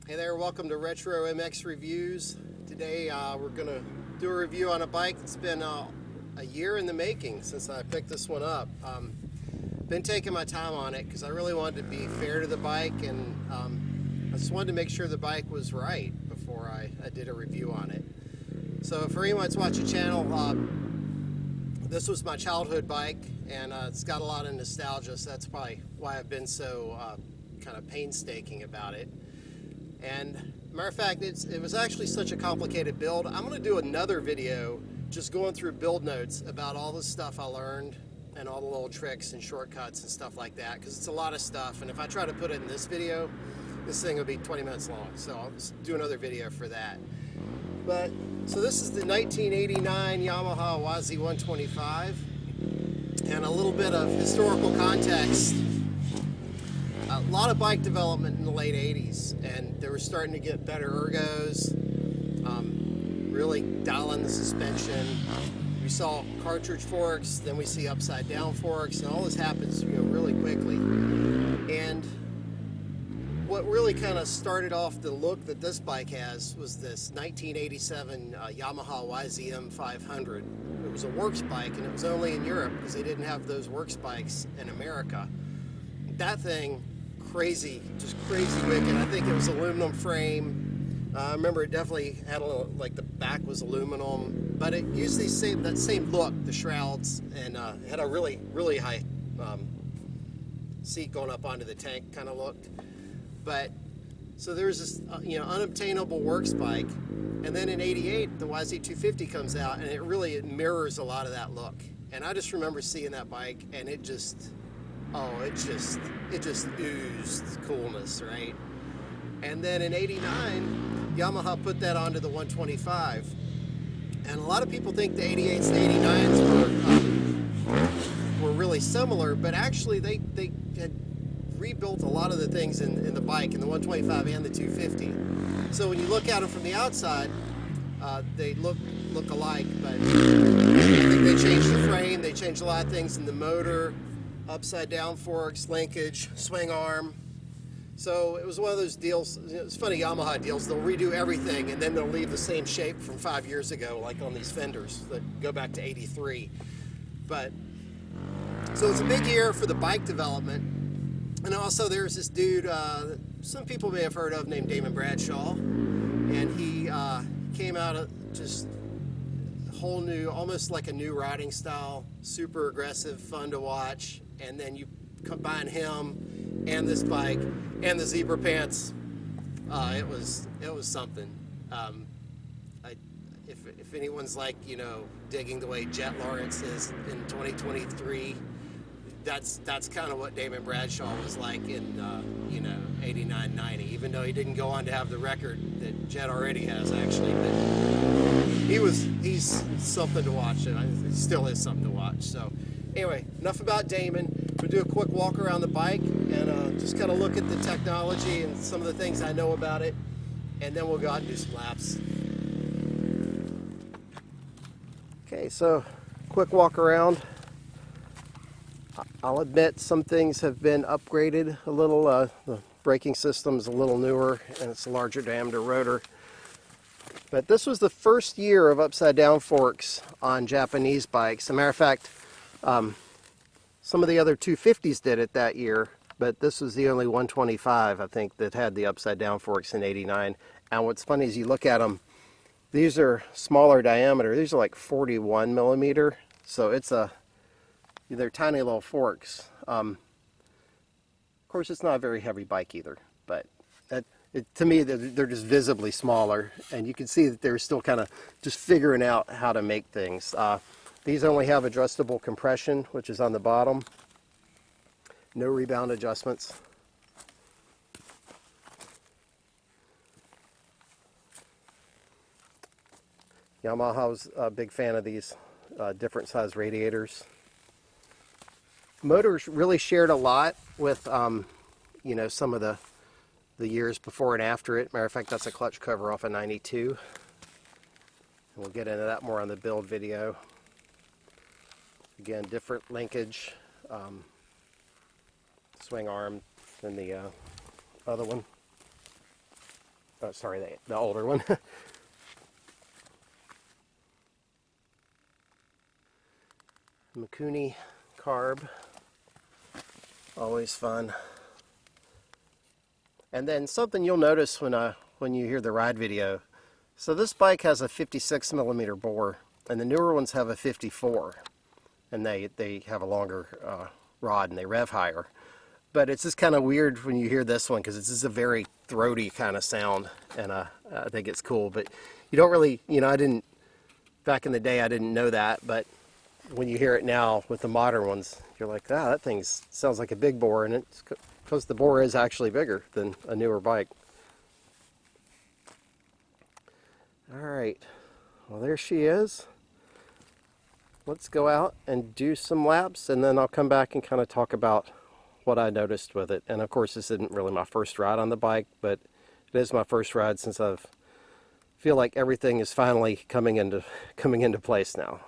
Hey there, welcome to Retro MX Reviews. Today we're going to do a review on a bike that's been a year in the making since I picked this one up. Been taking my time on it because I really wanted to be fair to the bike, and I just wanted to make sure the bike was right before I did a review on it. So for anyone that's watching the channel, this was my childhood bike, and it's got a lot of nostalgia, so that's probably why I've been so kind of painstaking about it. And matter of fact, it was actually such a complicated build. I'm going to do another video just going through build notes about all the stuff I learned and all the little tricks and shortcuts and stuff like that, because it's a lot of stuff, and if I try to put it in this video, this thing will be 20 minutes long, so I'll just do another video for that. But so this is the 1989 Yamaha YZ 125, and a little bit of historical context. A lot of bike development in the late 80s, and they were starting to get better ergos, really dialing the suspension. We saw cartridge forks, then we see upside down forks, and all this happens really quickly. And what really kind of started off the look that this bike has was this 1987 Yamaha YZ 500. It was a works bike, and it was only in Europe because they didn't have those works bikes in America. That thing, crazy, just crazy wicked. I think it was aluminum frame. I remember it definitely had a little, like the back was aluminum, but it used that same look, the shrouds, and had a really high seat going up onto the tank kind of looked. But so there's this unobtainable works bike, and then in '88 the YZ 250 comes out, and it mirrors a lot of that look. And I just remember seeing that bike, and it just oozed coolness, right? And then in '89, Yamaha put that onto the 125. And a lot of people think the 88s and 89s were really similar, but actually they had rebuilt a lot of the things in the bike, in the 125 and the 250. So when you look at them from the outside, they look alike, but I think they changed the frame, they changed a lot of things in the motor, upside down forks, linkage, swing arm. So it was one of those deals. It's funny, Yamaha deals, they'll redo everything and then they'll leave the same shape from 5 years ago, like on these fenders that go back to '83. But so it's a big year for the bike development. And also there's this dude some people may have heard of, named Damon Bradshaw, and he came out of just whole new, almost like a new riding style, super aggressive, fun to watch. And then you combine him and this bike and the zebra pants, it was something. If anyone's like digging the way Jet Lawrence is in 2023, that's kind of what Damon Bradshaw was like in 89, 90, even though he didn't go on to have the record that Jet already has, actually. But he's something to watch, and he still is something to watch. So anyway, enough about Damon. We'll do a quick walk around the bike and just kind of look at the technology and some of the things I know about it, and then we'll go out and do some laps. Okay, so quick walk around. I'll admit some things have been upgraded a little. The braking system is a little newer, and it's a larger diameter rotor. But this was the first year of upside down forks on Japanese bikes. As a matter of fact, some of the other 250s did it that year, but this was the only 125, I think, that had the upside down forks in '89. And what's funny is you look at them, these are smaller diameter. These are like 41 millimeter, so they're tiny little forks. Of course, it's not a very heavy bike either, but to me, they're just visibly smaller, and you can see that they're still kind of just figuring out how to make things. These only have adjustable compression, which is on the bottom. No rebound adjustments. Yamaha's a big fan of these different size radiators. Motors really shared a lot with some of the years before and after it. Matter of fact, that's a clutch cover off of '92. And we'll get into that more on the build video. Again, different linkage, swing arm than the other one. sorry, the older one. Mikuni carb, always fun. And then something you'll notice when you hear the ride video. So this bike has a 56mm bore, and the newer ones have a 54, and they have a longer rod and they rev higher. But it's just kind of weird when you hear this one because it's just a very throaty kind of sound, and I think it's cool. But you don't really, back in the day I didn't know that, but when you hear it now with the modern ones, you're like, ah, that thing sounds like a big bore, and it's because the bore is actually bigger than a newer bike. All right, well, there she is. Let's go out and do some laps, and then I'll come back and kind of talk about what I noticed with it. And of course, this isn't really my first ride on the bike, but it is my first ride since feel like everything is finally coming into place now.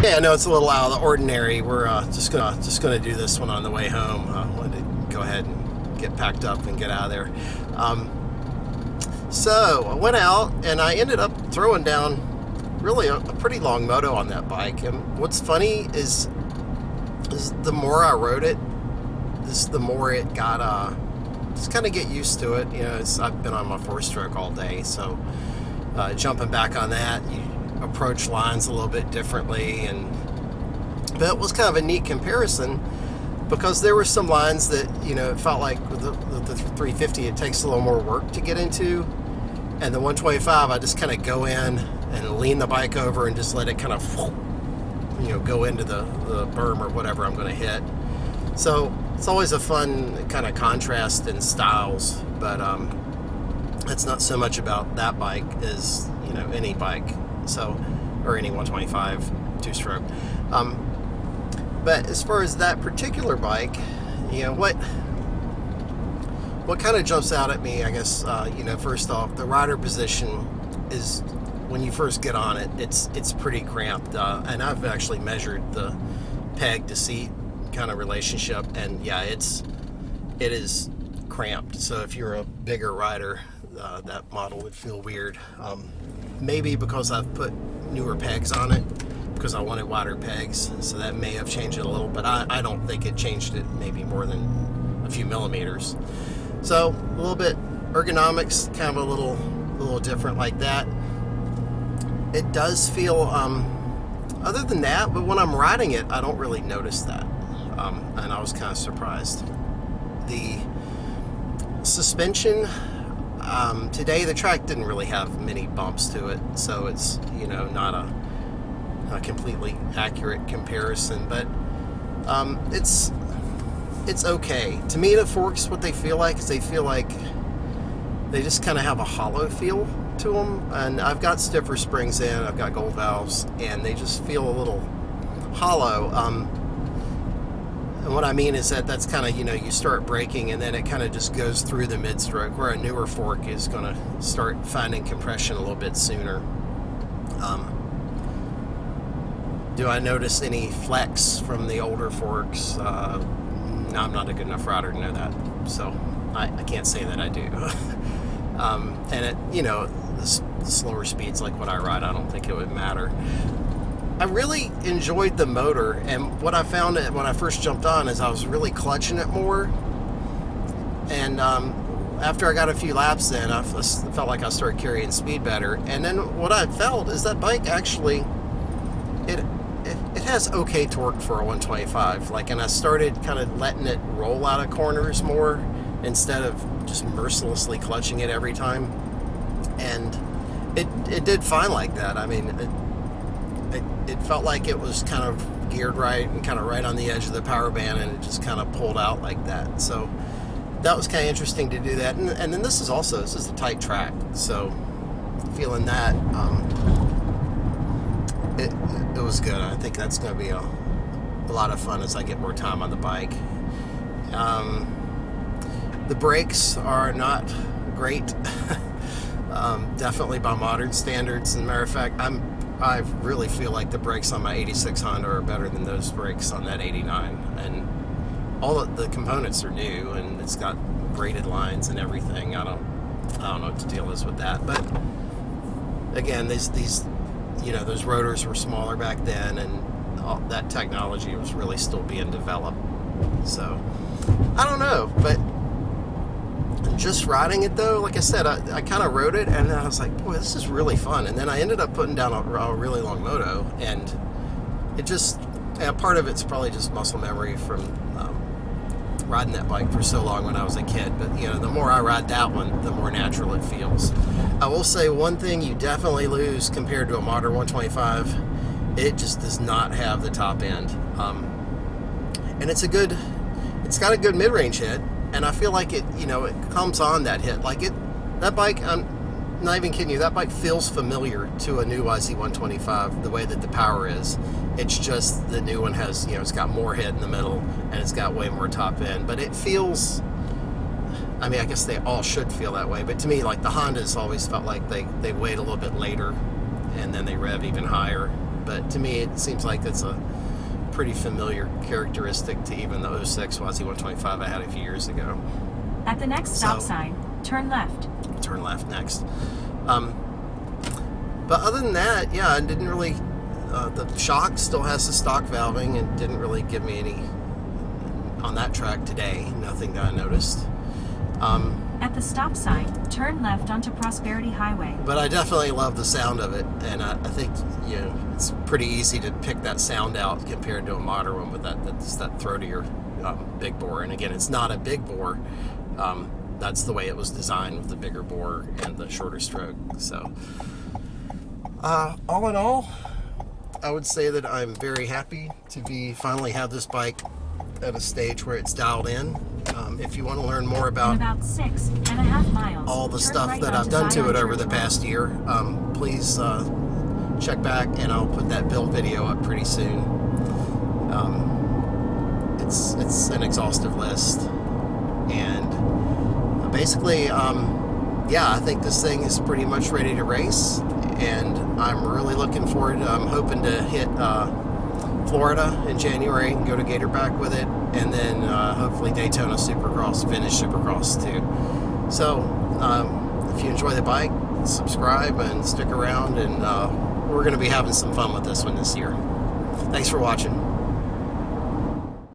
I know it's a little out of the ordinary. We're just gonna do this one on the way home. I wanted to go ahead and get packed up and get out of there. So I went out and I ended up throwing down really a pretty long moto on that bike. And what's funny is the more I rode it, the more it got just kind of get used to it. I've been on my 4-stroke all day, so jumping back on that, you approach lines a little bit differently, but it was kind of a neat comparison because there were some lines that it felt like with the 350 it takes a little more work to get into, and the 125 I just kind of go in and lean the bike over and just let it kind of go into the berm or whatever I'm going to hit. So it's always a fun kind of contrast in styles, but it's not so much about that bike as any bike. So, or any 125 2-stroke. But as far as that particular bike, what kind of jumps out at me, I guess, first off, the rider position is, when you first get on it, it's pretty cramped. And I've actually measured the peg to seat kind of relationship, and yeah, it is cramped. So if you're a bigger rider, that model would feel weird. Maybe because I've put newer pegs on it, because I wanted wider pegs, so that may have changed it a little, but I don't think it changed it maybe more than a few millimeters. So a little bit ergonomics, kind of a little different like that. It does feel, other than that, but when I'm riding it, I don't really notice that, and I was kind of surprised. The suspension, today the track didn't really have many bumps to it, so it's not a completely accurate comparison, but it's okay. To me, the forks, what they feel like is they feel like they just kind of have a hollow feel to them. And I've got stiffer springs in, I've got gold valves, and they just feel a little hollow. And what I mean is that's kind of, you start braking and then it kind of just goes through the mid-stroke, where a newer fork is going to start finding compression a little bit sooner. Do I notice any flex from the older forks? No, I'm not a good enough rider to know that, so I can't say that I do. And the slower speeds like what I ride, I don't think it would matter. I really enjoyed the motor, and what I found when I first jumped on is I was really clutching it more. And after I got a few laps in, I felt like I started carrying speed better. And then what I felt is that bike actually, it has okay torque for a 125. And I started kind of letting it roll out of corners more instead of just mercilessly clutching it every time. And it did fine like that. I mean, it felt like it was kind of geared right and kind of right on the edge of the power band, and it just kind of pulled out like that. So that was kind of interesting to do that. And then this is a tight track, so feeling that, it was good. I think that's going to be a lot of fun as I get more time on the bike. The brakes are not great, definitely by modern standards. As a matter of fact, I really feel like the brakes on my 86 Honda are better than those brakes on that 89, and all of the components are new, and it's got braided lines and everything. I don't know what the deal is with that, but again, these those rotors were smaller back then, and all that technology was really still being developed. So I don't know, but just riding it though, like I said, I kind of rode it and I was like, boy, this is really fun. And then I ended up putting down a really long moto, and it just, part of it's probably just muscle memory from riding that bike for so long when I was a kid. But the more I ride that one, the more natural it feels. I will say one thing you definitely lose compared to a modern 125, it just does not have the top end. And it's got a good mid-range hit. And I feel like it comes on that hit. That bike, I'm not even kidding you, that bike feels familiar to a new YZ 125, the way that the power is. It's just the new one has, it's got more hit in the middle, and it's got way more top end. But it feels, I mean, I guess they all should feel that way. But to me, the Hondas always felt like they wait a little bit later, and then they rev even higher. But to me, it seems like it's a pretty familiar characteristic to even the 06 YZ 125 I had a few years ago. At the next stop sign, turn left. Turn left next. But other than that, yeah, it didn't really, the shock still has the stock valving, and didn't really give me any on that track today, nothing that I noticed. At the stop sign, turn left onto Prosperity Highway. But I definitely love the sound of it, and I think it's pretty easy to pick that sound out compared to a modern one with that throatier big bore. And again, it's not a big bore. That's the way it was designed, with the bigger bore and the shorter stroke. So all in all, I would say that I'm very happy to finally have this bike at a stage where it's dialed in. If you want to learn more about 6.5 miles, all the stuff that I've done to it over the past year, please check back, and I'll put that build video up pretty soon. It's an exhaustive list, and basically, yeah, I think this thing is pretty much ready to race, and I'm really looking forward. I'm hoping to hit Florida in January and go to Gatorback with it, and then hopefully Daytona Supercross, finish Supercross too. So if you enjoy the bike, subscribe and stick around, and we're going to be having some fun with this one this year. Thanks for watching.